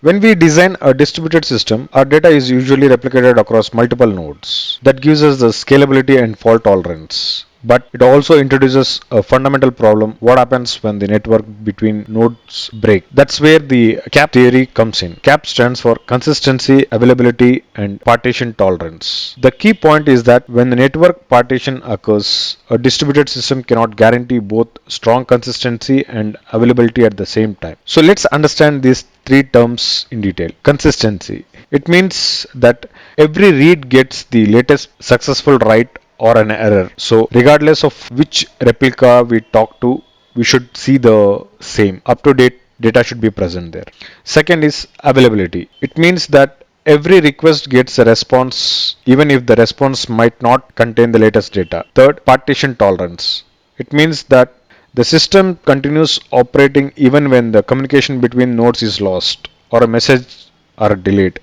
When we design a distributed system, our data is usually replicated across multiple nodes. That gives us the scalability and fault tolerance. But it also introduces a fundamental problem: what happens when the network between nodes break? That's where the CAP theory comes in. CAP stands for consistency, availability, and partition tolerance. The key point is that when the network partition occurs, a distributed system cannot guarantee both strong consistency and availability at the same time. So let's understand these three terms in detail. Consistency. It means that every read gets the latest successful write or an error. So regardless of which replica we talk to, we should see the same up to date data should be present there. Second is availability. It means that every request gets a response even if the response might not contain the latest data. Third, partition tolerance. It means that the system continues operating even when the communication between nodes is lost or a message are delayed.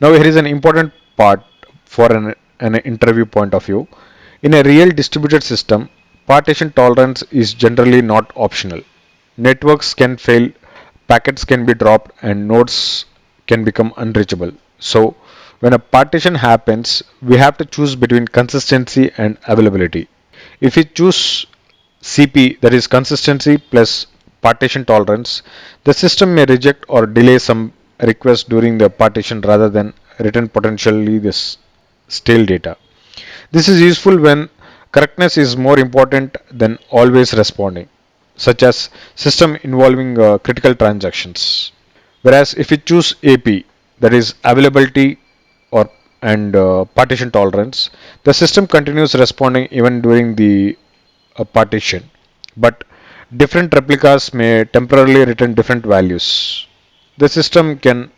Now here is an important part for an interview point of view. In a real distributed system, partition tolerance is generally not optional. Networks can fail, packets can be dropped, and nodes can become unreachable. So when a partition happens, we have to choose between consistency and availability. If we choose CP, that is consistency plus partition tolerance, the system may reject or delay some requests during the partition rather than return potentially this stale data. This is useful when correctness is more important than always responding, such as system involving critical transactions. Whereas if we choose AP, that is availability or and partition tolerance, the system continues responding even during the partition, but different replicas may temporarily return different values. The system can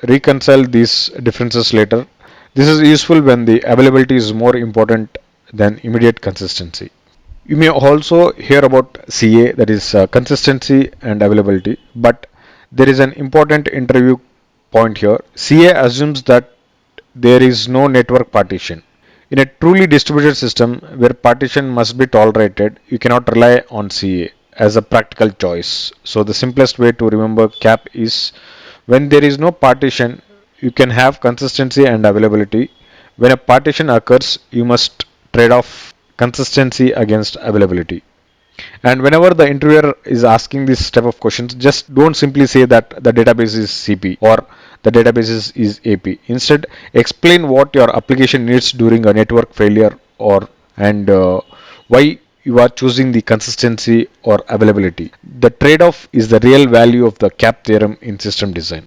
reconcile these differences later. This is useful when the availability is more important than immediate consistency. You may also hear about CA, that is consistency and availability, but there is an important interview point here. CA assumes that there is no network partition. In a truly distributed system where partition must be tolerated, you cannot rely on CA as a practical choice. So the simplest way to remember CAP is: when there is no partition, you can have consistency and availability. When a partition occurs, you must trade off consistency against availability. And whenever the interviewer is asking this type of questions, just don't simply say that the database is CP or the database is AP. Instead, explain what your application needs during a network failure or and why you are choosing the consistency or availability. The trade-off is the real value of the CAP theorem in system design.